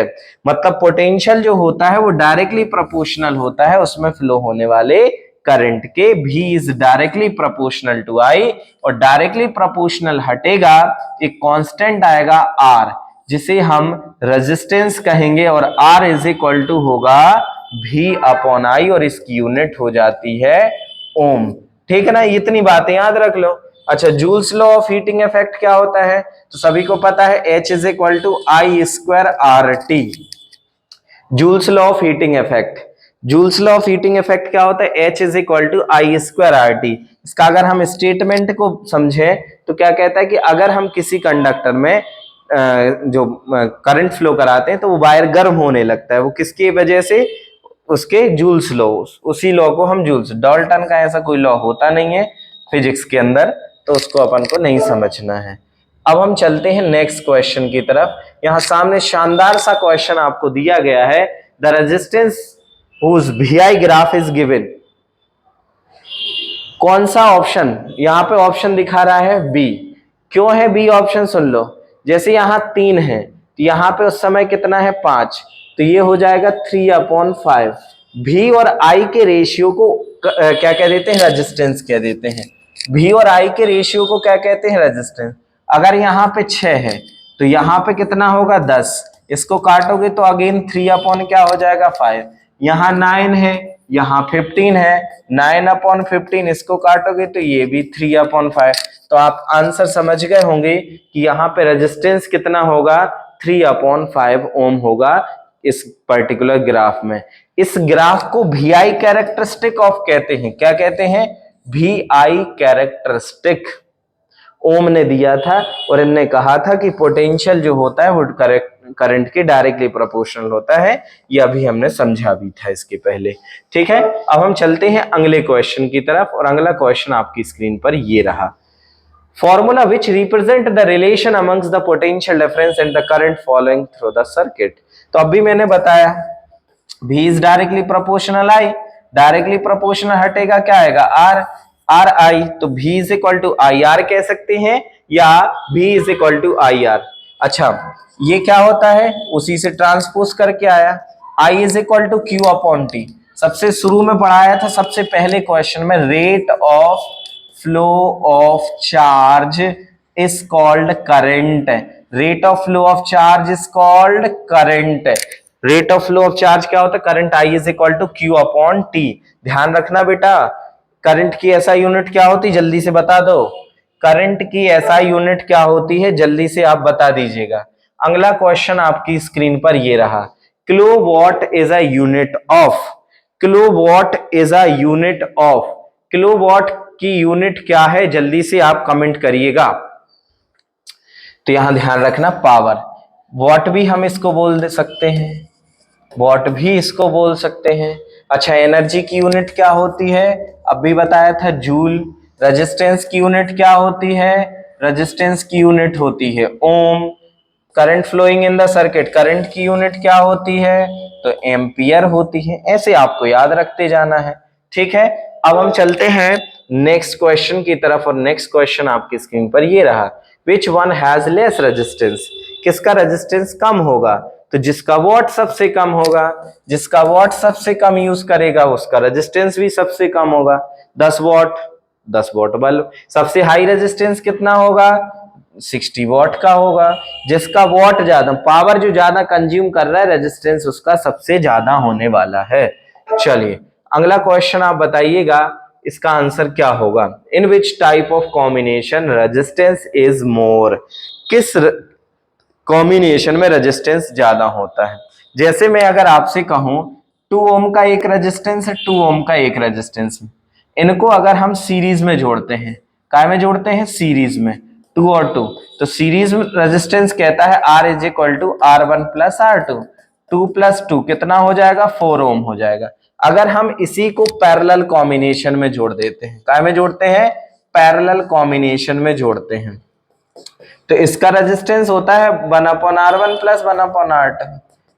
मतलब पोटेंशियल जो होता है वो डायरेक्टली प्रोपोर्शनल होता है उसमें फ्लो होने वाले करंट के। V is directly proportional to I, और डायरेक्टली प्रोपोर्शनल हटेगा, एक कांस्टेंट आएगा R, जिसे हम रेजिस्टेंस कहेंगे, और R इज इक्वल टू होगा V अपॉन I, और इसकी यूनिट हो जाती है ओम। ठीक है ना, इतनी बातें याद रख लो। अच्छा, Joule's law of heating effect क्या होता है? तो सभी को पता है H is equal to I square RT। Joule's law of heating effect, Joule's law of heating effect क्या होता है? H is equal to I square RT। इसका अगर हम स्टेटमेंट को समझे तो क्या कहता है कि अगर हम किसी कंडक्टर में जो करंट फ्लो कराते हैं तो वो वायर गर्म होने लगता है, वो किसकी वजह से? उसके जूल्स लॉ, उसी लॉ को हम जूल्स, डाल्टन का ऐसा कोई लॉ होता नहीं है फिजिक्स के अंदर, तो उसको अपन को नहीं समझना है। अब हम चलते हैं नेक्स्ट क्वेश्चन की तरफ। यहां सामने शानदार सा क्वेश्चन आपको दिया गया है, the resistance whose VI graph is given. कौन सा ऑप्शन? यहां पे ऑप्शन दिखा रहा है बी। क्यों है बी ऑप्शन? सुन लो। जैसे यहां 3 है तो यहां पे उस समय कितना है? 5, तो ये हो जाएगा 3/5। V और I के रेशियो को क्या कह देते हैं? रेजिस्टेंस कह देते हैं। V और I के रेशियो को क्या कहते हैं? रेजिस्टेंस। अगर यहाँ पे 6 है तो यहाँ पे कितना होगा? 10। इसको काटोगे तो अगेन 3 अपॉन क्या हो जाएगा? 5। यहाँ 9 है, यहाँ 15 है, 9/15, इसको काटोगे तो ये भी 3/5। तो आप आंसर समझ गए होंगे कि यहाँ पे रेजिस्टेंस कितना होगा? 3/5 ओम होगा इस पर्टिकुलर ग्राफ में। इस ग्राफ को VI कैरेक्टरिस्टिक ऑफ कहते हैं। क्या कहते हैं? VI कैरेक्टरिस्टिक ओम ने दिया था, और इनने कहा था कि पोटेंशियल जो होता है वो करंट के डायरेक्टली प्रोपोर्शनल होता है। ये अभी हमने समझा भी था इसके पहले। ठीक है, अब हम चलते हैं अगले क्वेश्चन की तरफ, और अगला क्वेश्चन आपकी स्क्रीन पर ये रहा। Formula which represent the relation amongst the potential difference and the current flowing through the circuit. तो अभी मैंने बताया V is directly proportional I, directly proportional हटेगा क्या आएगा? R I, तो V is equal to IR कह सकते हैं, या V is equal to IR। अच्छा, ये क्या होता है? उसी से ट्रांसपोज करके आया। I is equal to Q upon T। सबसे शुरू में पढ़ाया था, सबसे पहले क्वेश्चन में, rate of flow of charge is called current. Rate of flow of charge is called current. Rate of flow of charge क्या होता है? Current I is equal to Q upon T। ध्यान रखना बेटा, करंट की SI यूनिट क्या होती? जल्दी से बता दो। करंट की SI यूनिट क्या होती है? जल्दी से आप बता दीजिएगा। अगला क्वेश्चन आपकी स्क्रीन पर ये रहा, kilowatt is a unit of. Kilowatt is a unit of. Kilowatt की यूनिट क्या है? जल्दी से आप कमेंट करिएगा। तो यहां ध्यान रखना, पावर। वॉट भी हम इसको बोल सकते हैं, वॉट भी इसको बोल सकते हैं। अच्छा, एनर्जी की यूनिट क्या होती है? अभी बताया था, जूल। रेजिस्टेंस की यूनिट क्या होती है? रेजिस्टेंस की यूनिट होती है ohm. Current flowing in the circuit, current की यूनिट क्या होती है? तो एम्पियर होती है। ऐसे आपको याद रखते जाना है। ठीक है, अब हम चलते हैं नेक्स्ट क्वेश्चन की तरफ, और नेक्स्ट क्वेश्चन आपकी स्क्रीन पर ये रहा, which one has less resistance. किसका रेजिस्टेंस कम होगा? तो जिसका वॉट सबसे कम होगा, जिसका वॉट सबसे कम यूज करेगा उसका रेजिस्टेंस भी सबसे कम होगा। 10 वॉट, 10 वॉट बल्ब। सबसे हाई रेजिस्टेंस कितना होगा? 60 वॉट का होगा। जिसका वॉट ज्यादा, पावर जो ज्यादा कंज्यूम कर रहा है, रेजिस्टेंस उसका सबसे ज्यादा होने वाला है। चलिए अगला क्वेश्चन आप बताइएगा, इसका आंसर क्या होगा? In which type of combination resistance is more. किस कॉम्बिनेशन में रेजिस्टेंस ज्यादा होता है? जैसे मैं अगर आपसे कहूं 2 ओम का एक रेजिस्टेंस है, 2 ओम का एक रेजिस्टेंस, इनको अगर हम सीरीज में जोड़ते हैं, काय में जोड़ते हैं? सीरीज में, 2 और 2, तो सीरीज रेजिस्टेंस कहता है R is equal to R1 plus R2। 2 plus 2 कितना हो जाएगा? 4 ओम हो जाएगा। अगर हम इसी को पैरेलल कॉम्बिनेशन में जोड़ देते हैं, काय में जोड़ते हैं? पैरेलल कॉम्बिनेशन में जोड़ते हैं, तो इसका रेजिस्टेंस होता है 1/R1 plus 1/R2,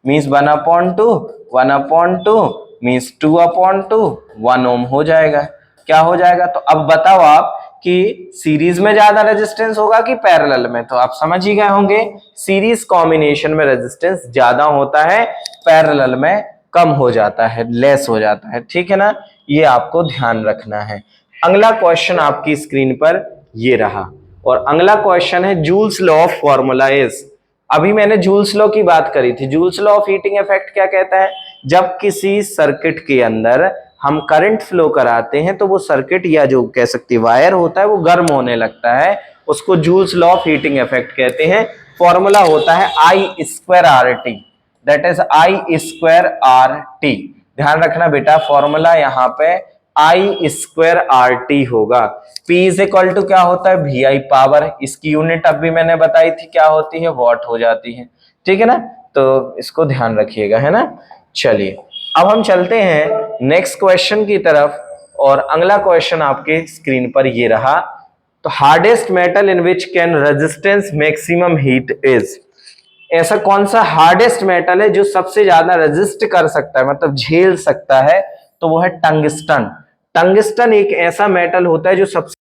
means 1/2, 1/2 means 2/2, 1 ओम हो जाएगा। क्या हो जाएगा? तो अब बताओ आप कि सीरीज में ज्यादा रेजिस्टेंस होगा कि पैरेलल में, तो आप समझ ही गए होंगे सीरीज कॉम्बिनेशन में रेजिस्टेंस ज्यादा होता है, पैरेलल में कम हो जाता है, लेस हो जाता है, ठीक है ना, ये आपको ध्यान रखना है। अगला क्वेश्चन आपकी स्क्रीन पर ये रहा, और अगला क्वेश्चन है joules law of formula is. अभी मैंने जूल्स लॉ की बात करी थी। Joules law of heating effect क्या कहता है, जब किसी सर्किट के अंदर हम करंट फ्लो कराते हैं तो वो सर्किट या जो कह सकते वायर होता है वो गर्म होने लगता है, उसको joules law of heating effect कहते हैं। फॉर्मूला होता है I square R T, that is I square R T. ध्यान रखना बेटा, फॉर्मूला यहाँ पे I स्क्वायर आर टी होगा। P इज इक्वल टू क्या होता है, VI पावर, इसकी यूनिट अब भी मैंने बताई थी क्या होती है, वॉट हो जाती है, ठीक है ना, तो इसको ध्यान रखिएगा, है ना। चलिए अब हम चलते हैं नेक्स्ट क्वेश्चन की तरफ, और अगला क्वेश्चन आपके स्क्रीन पर ये रहा। तो hardest metal in which can resistance maximum heat is. ऐसा कौन सा हार्डेस्ट मेटल है जो सबसे ज्यादा रेजिस्ट कर सकता है, मतलब झेल सकता है, तो वो है टंगस्टन। टंगस्टन एक ऐसा मेटल होता है जो सबसे